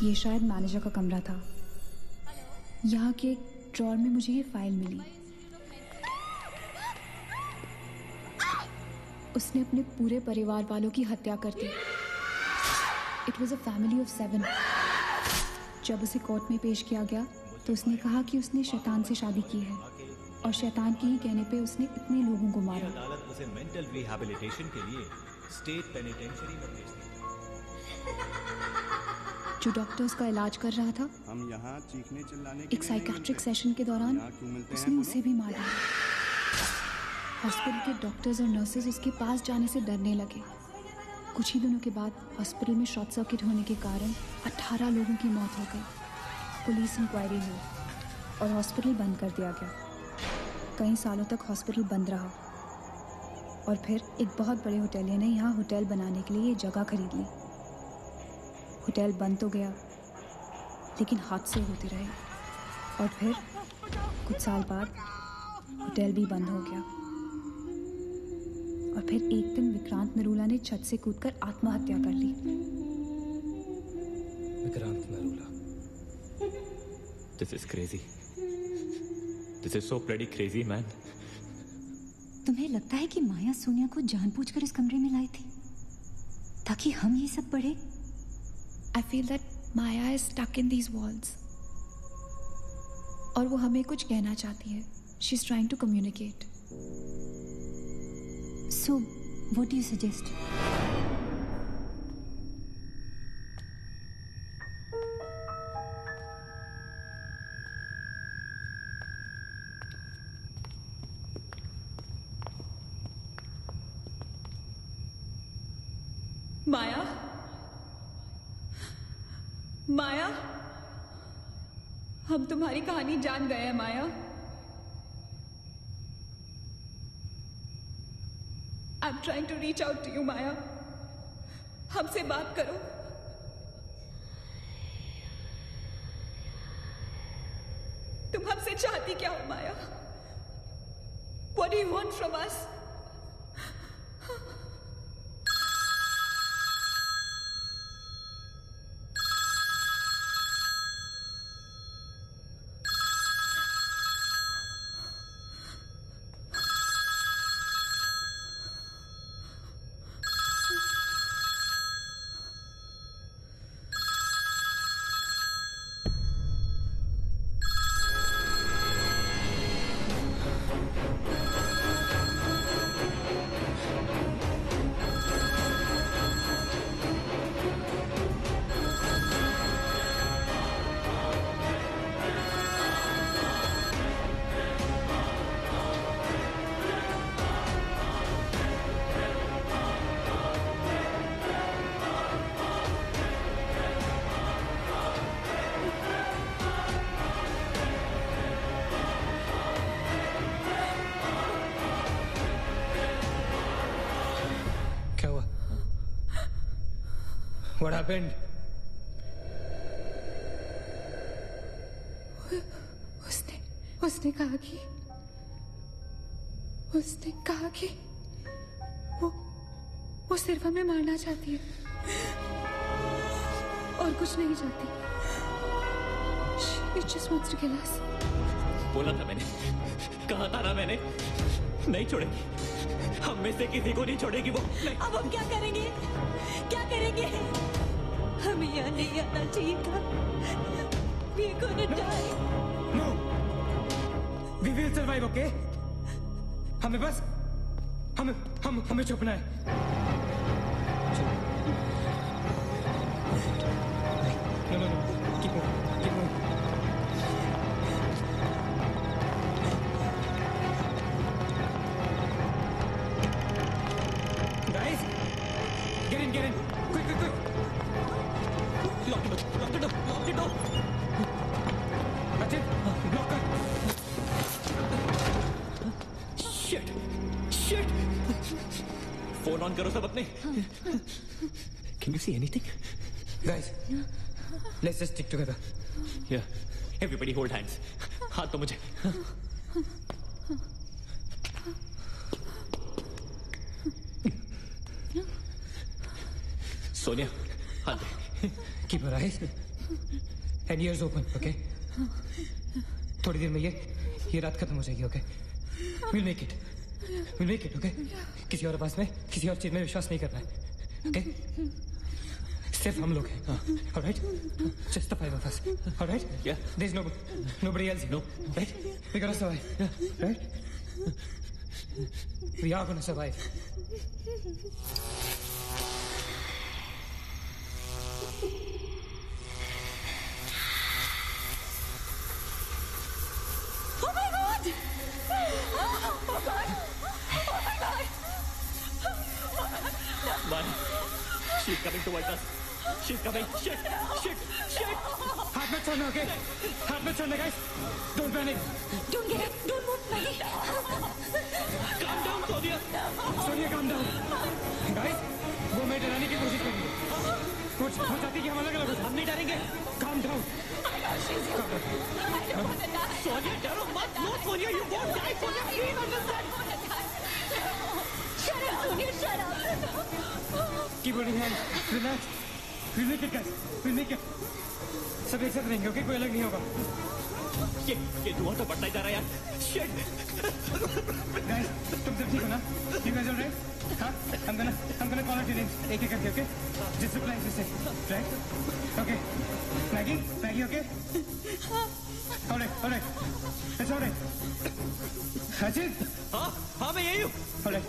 ये शायद मैनेजर का कमरा था। यहाँ के एक ड्रॉर में मुझे ये फाइल मिली। उसने अपने पूरे परिवार वालों की हत्या कर दी। It was a family of 7. जब उसे कोर्ट में पेश किया गया तो उसने कहा कि उसने शैतान से शादी की है और शैतान के ही कहने पे उसने इतने लोगों को मारा। अदालत उसे मेंटल रिहैबिलिटेशन के लिए स्टेट पेनिटेंशियरी में भेज दी। जो डॉक्टर्स का इलाज कर रहा था, हम यहाँ चीखने चिल्लाने एक साइकेट्रिक सेशन के दौरान उसने उसे भी मार दिया। हॉस्पिटल के डॉक्टर्स और नर्सेज उसके पास जाने से डरने लगे। कुछ ही दिनों के बाद हॉस्पिटल में शॉर्ट सर्किट होने के कारण 18 लोगों की मौत हो गई। पुलिस इंक्वायरी हुई और हॉस्पिटल बंद कर दिया गया। कई सालों तक हॉस्पिटल बंद रहा और फिर एक बहुत बड़े होटलियर ने यहाँ होटल बनाने के लिए ये जगह खरीद ली। होटल बंद तो गया लेकिन हादसे होते रहे और फिर कुछ साल बाद होटल भी बंद हो गया। और फिर एक दिन विक्रांत नरूला ने छत से कूदकर आत्महत्या कर ली। Vikrant Narula. This is crazy. This is so bloody crazy, man. तुम्हें लगता है कि माया सोनिया को जानबूझकर इस कमरे में लाई थी ताकि हम ये सब पढ़े? I feel that Maya is stuck in these walls. और वो हमें कुछ कहना चाहती है। She's trying to communicate. So, what do you suggest? माया, माया, हम तुम्हारी कहानी जान गए हैं Maya. I am trying to reach out to you Maya, हमसे बात करो। तुम हमसे चाहती क्या हो माया? What do you want from us? What happened? उसने कहा कि वो सिर्फ हमें मारना चाहती है और कुछ नहीं चाहती। She just wants to kill us. बोला था मैंने, कहा था ना मैंने, नहीं छोड़ेगी, हम में से किसी को नहीं छोड़ेगी वो। अब हम क्या करेंगे? क्या करेंगे? हमें यहाँ नहीं आना चाहिए था। We're gonna die. No. We will survive, okay? हमें बस हमें छुपना है। No. Keep moving. Guys, get in. Quick. Lock the door. Ajit, block कर। Shit. फोन ऑन करो सब अपने। Can you see anything? Guys, let's just stick together. Yeah. Everybody hold hands. हाथ तो मुझे। सोनिया, हाथ दे। Keep your eyes and ears open, okay? थोड़ी देर में ये रात खत्म हो जाएगी, okay? We'll make it, okay? किसी और आवाज में, किसी और चीज में विश्वास नहीं करना है, okay? सिर्फ हम लोग हैं, all right? Just the 5 of us, all right? Yeah. There's nobody else, no, right? We're gonna survive, right? We are gonna survive. Oh my God! Oh God! Man, she's coming towards us. She's coming. Shit. हाथ मत छोड़ना, okay? हाथ मत छोड़ना, guys. Don't panic. Don't get up. Don't move, Maggie. Calm down, Sonia. Sonia, calm down. Guys, वो मैं डराने की कोशिश करेंगे। वो चाहती कि हम अलग अलग हो। हम नहीं डरेंगे। Calm down. Sonia, डरो मत। No, Sonia, you won't die. Sonia, please understand. Shut up, Sonia. Shut up. Keep holding hands. Relax. We'll make it, guys. We'll make it. सब एक साथ रहेंगे, okay? कोई अलग नहीं होगा। ये धुआं तो बढ़ता ही जा रहा है यार। Shit. Guys, तुम सब ठीक हो ना? You guys all right? हाँ? I'm gonna call out your names एक एक करके, okay? Just reply to say, right? Okay. Maggie, okay? All right. It's all right. Ajit? हाँ, मैं यही हूँ। All right.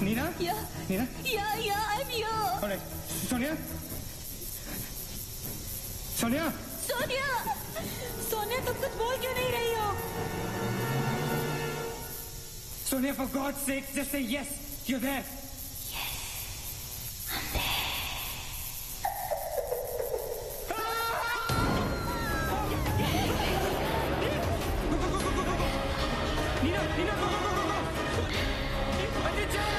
Nina? Yeah. Nina? Yeah, I'm here. All right. Sonia? Sonia, तुम कुछ बोल क्यों नहीं रही हो? Sonia, for God's sake, just say yes. You're there. Yes, I'm there. टीना गो गो गो गो अंजित चल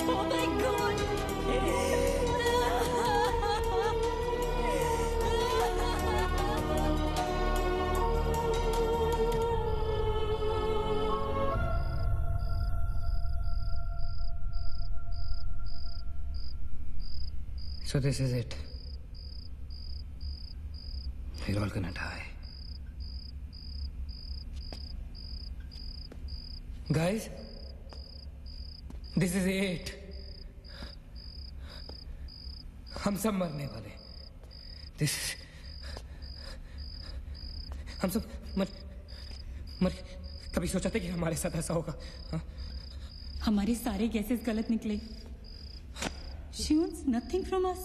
Oh my God! So this is it. We're all gonna die. Guys, this is it. हम सब मरने वाले. This हम सब मर कभी सोचा था कि हमारे साथ ऐसा होगा? हाँ? हमारे सारे गैसेस गलत निकले. She wants nothing from us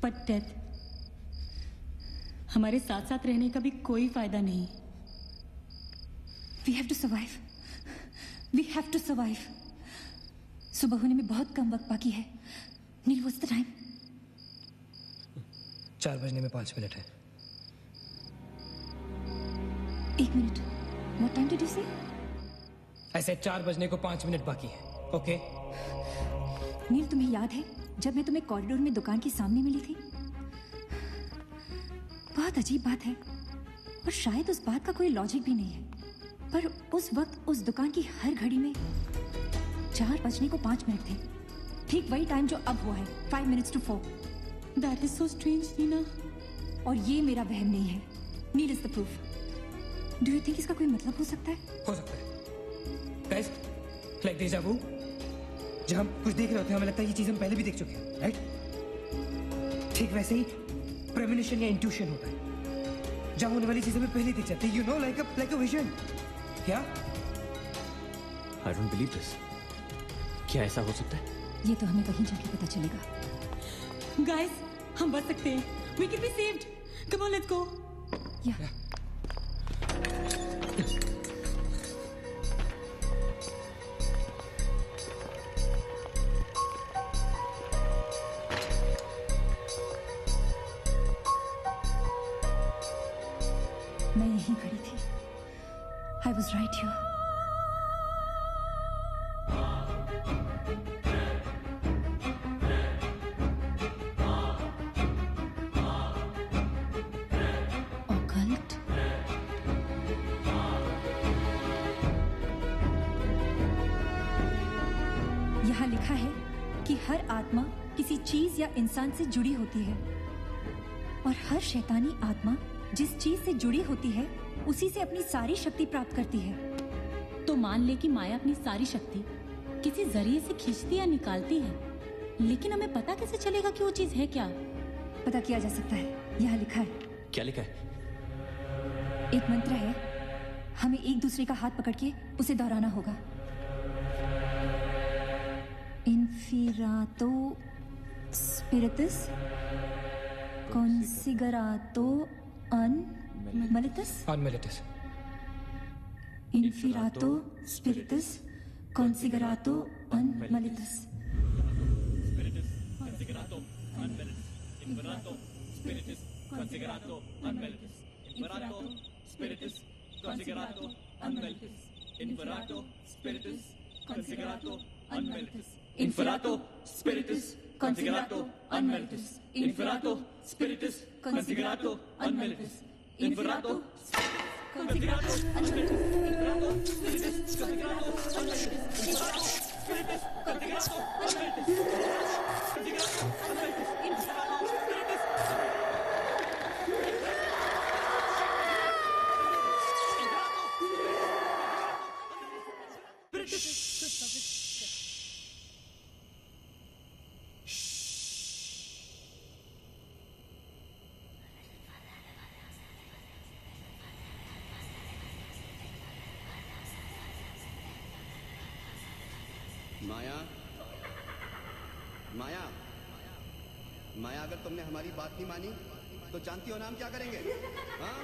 but death. हमारे साथ साथ रहने का भी कोई फायदा नहीं. We have to survive. We have to survive. सुबह होने में बहुत कम वक्त बाकी है. नील, what's the time? 4 बजने में 5 मिनट है. 1 minute. What time did you say? ऐसे 4 बजने को 5 मिनट बाकी है. ओके? नील, तुम्हें याद है जब मैं तुम्हें कॉरिडोर में दुकान के सामने मिली थी? बहुत अजीब बात है और शायद उस बात का कोई लॉजिक भी नहीं है, पर उस वक्त उस दुकान की हर घड़ी में 4 बजने को 5 मिनट थे. ठीक वही टाइम जो अब हुआ है, 5 minutes to 4. That is so strange, Neena. और ये मेरा वहम नहीं है. Neel is the proof. Do you think इसका कोई मतलब हो सकता है? हो सकता है. Guys, like déjà vu, जब हम कुछ देख रहे होते हैं हमें लगता है ये चीज हम पहले भी देख चुके हैं, राइट? ठीक वैसे ही प्रेमोनिशन या इंट्यूशन होता है. जब होने वाली चीजें हमें पहले दिख जाती है, you know, like a vision. क्या? I don't believe this. क्या ऐसा हो सकता है? ये तो हमें वहीं जाके पता चलेगा. Guys, हम बच सकते हैं. We can be saved. Come on, let's go. Yeah. मैं यहीं खड़ी थी. I was right here. Occult? यहाँ लिखा है कि हर आत्मा किसी चीज या इंसान से जुड़ी होती है और हर शैतानी आत्मा जिस चीज से जुड़ी होती है उसी से अपनी सारी शक्ति प्राप्त करती है. तो मान ले कि माया अपनी सारी शक्ति किसी जरिए से खींचती या निकालती है, लेकिन हमें पता कैसे चलेगा कि वो चीज है क्या? पता किया जा सकता है. यहाँ लिखा है. क्या लिखा है? एक मंत्र है. हमें एक दूसरे का हाथ पकड़ के उसे दोहराना होगा. इन्फिरातो स्पिरिटस कॉन्सिगरातो अनमिलिटस. Unmilitus. Inferato spiritus considerato unmilitus. Considerato unmilitus. Inferato spiritus considerato unmilitus. Inferato spiritus considerato unmilitus. Inferato spiritus considerato unmilitus. Inferato spiritus considerato unmilitus. Inferato spiritus considerato unmilitus. Inferato considerato unmilitus. Inferato spiritus considerato unmilitus. Inferato spiritus considerato unmilitus. Considerato unmilitus. Inferato spiritus. माया, माया, माया, अगर तुमने हमारी बात नहीं मानी तो जानती हो ना हम क्या करेंगे? हाँ?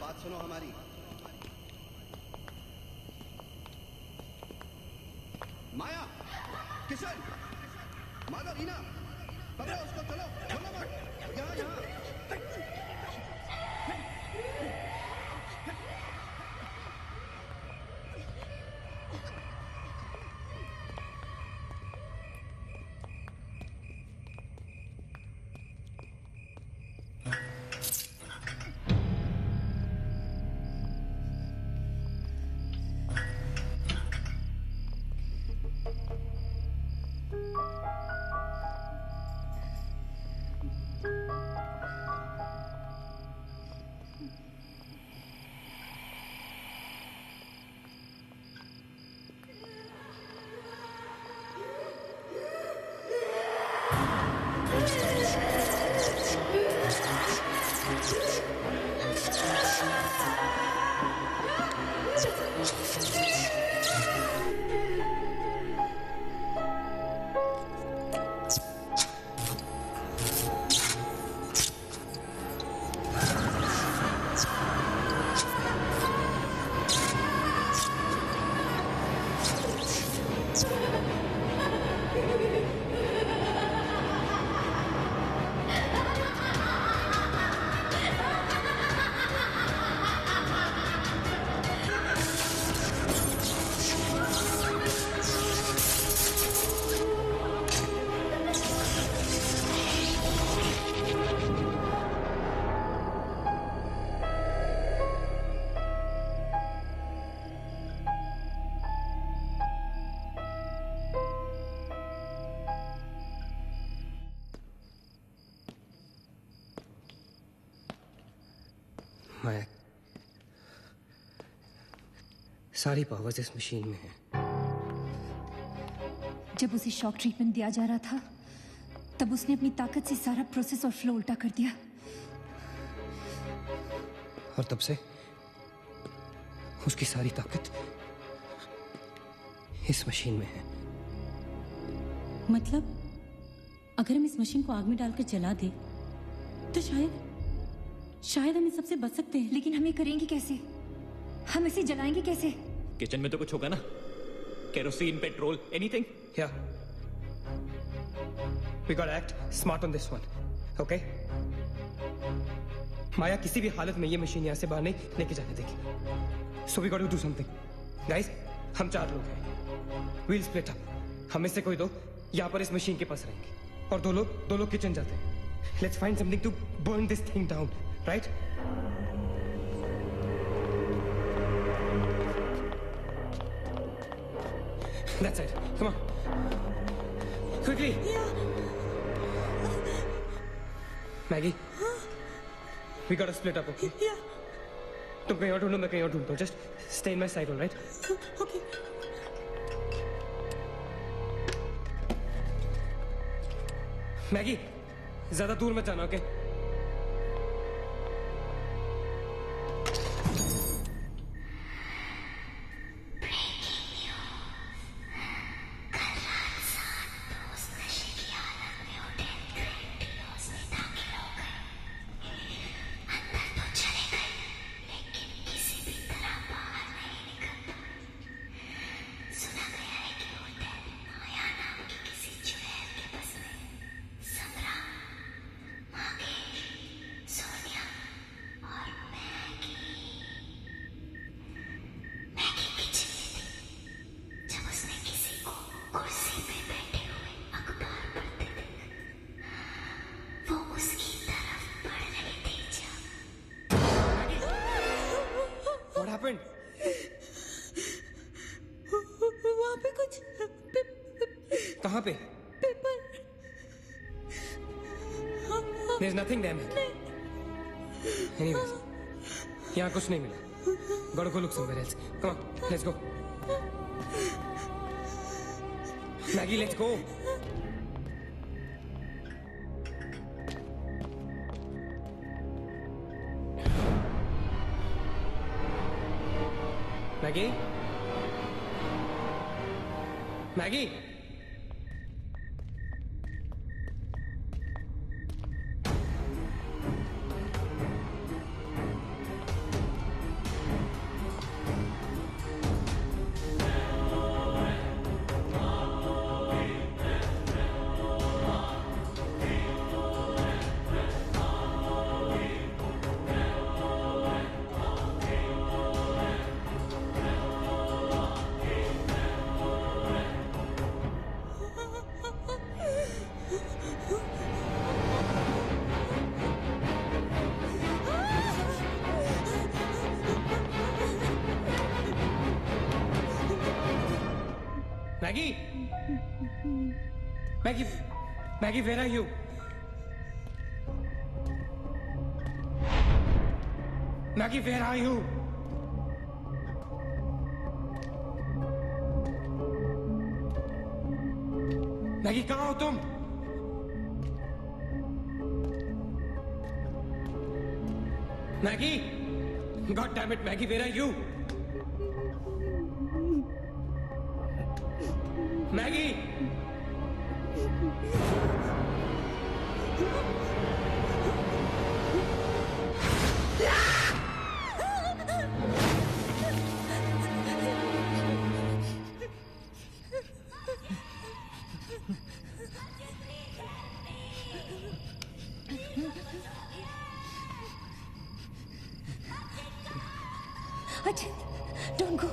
बात सुनो हमारी। माया, किशन, माधव, रीना, पकड़ो उसको, चलो, छोड़ो मत, यहाँ यहाँ। माया, सारी पावर्स इस मशीन में है। जब उसे शॉक ट्रीटमेंट दिया जा रहा था तब उसने अपनी ताकत से सारा प्रोसेस और फ्लो उल्टा कर दिया, और तब से उसकी सारी ताकत इस मशीन में है। मतलब अगर हम इस मशीन को आग में डालकर जला दे तो शायद हम इस सबसे बच सकते हैं। लेकिन हम ये करेंगे कैसे? हम इसे जलाएंगे कैसे? किचन में तो कुछ होगा ना, kerosene, petrol, anything. Yeah. We gotta act smart on this one, okay? माया किसी भी हालत में ये मशीन यहाँ से बाहर नहीं लेके जाने देगी। So we gotta do something, guys. हम 4 लोग हैं। We'll split up. हमें से कोई 2 यहाँ पर इस मशीन के पास रहेंगे और 2 लोग किचन जाते हैं। Let's find something to burn this thing down, right? That's it. Come on. Quickly. Maggie. We gotta split up, okay? Yeah. तुम कहीं और ढूंढो, मैं कहीं और ढूंढता हूँ. Just stay in my side, all right? Okay. Maggie, ज्यादा दूर मत जाना, okay? वहाँ पे कुछ कहाँ पे? Paper. There's nothing there, man. Anyways, यहाँ कुछ नहीं मिला. Gotta go look somewhere else. Come on, let's go. Maggie, let's go. Maggie? Maggie? Maggie! Maggie! Maggie, where are you? Maggie, where are you? Maggi कहाँ हो तुम? Maggi, God damn it, Maggie, where are you? Maggie! Ajit, don't go.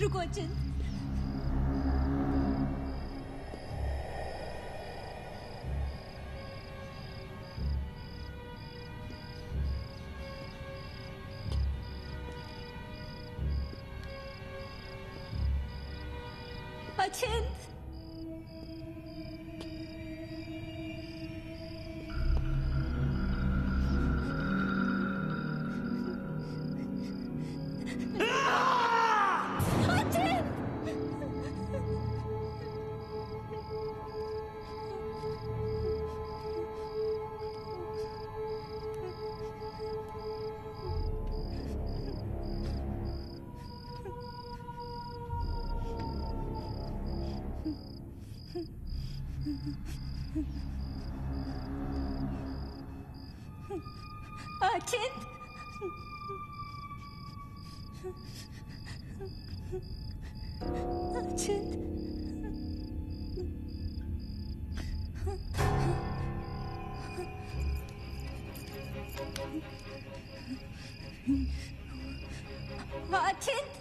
रुको अचित. अचित. Achin! Achin! Achin!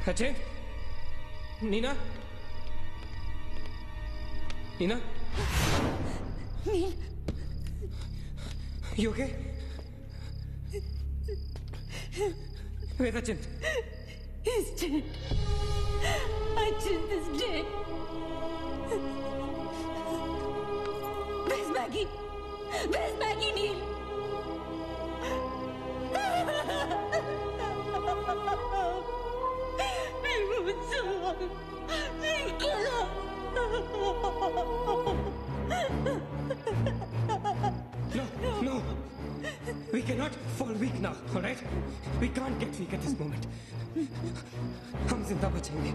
Achin? Nina? Nina? Neil. You okay? Where's Achin? He's dead. Achin is dead. Where's Maggie? Where's Maggie, Neil? No. We cannot fall weak now, all right? We can't get weak at this moment. हम जिंदा बचेंगे.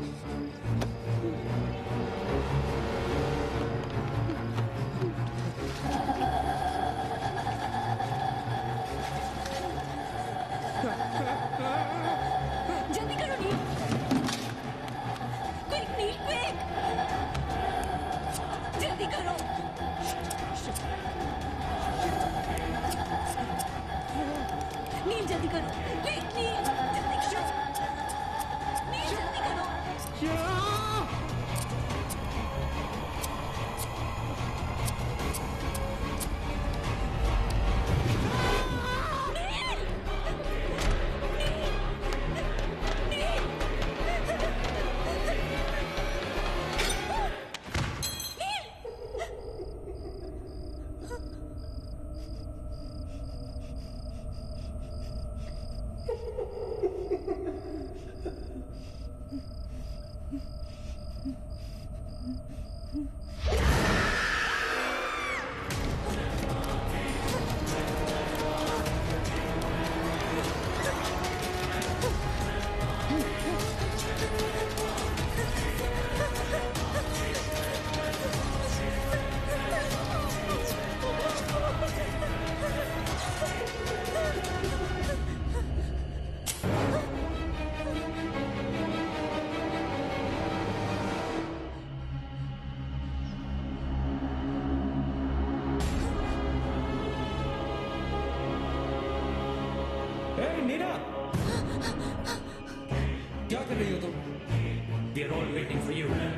जल्दी करो नील. Quick, Neil, quick. जल्दी करो. नील जल्दी करो. Quick, Neil. जल्दी करो. नील जल्दी करो. you.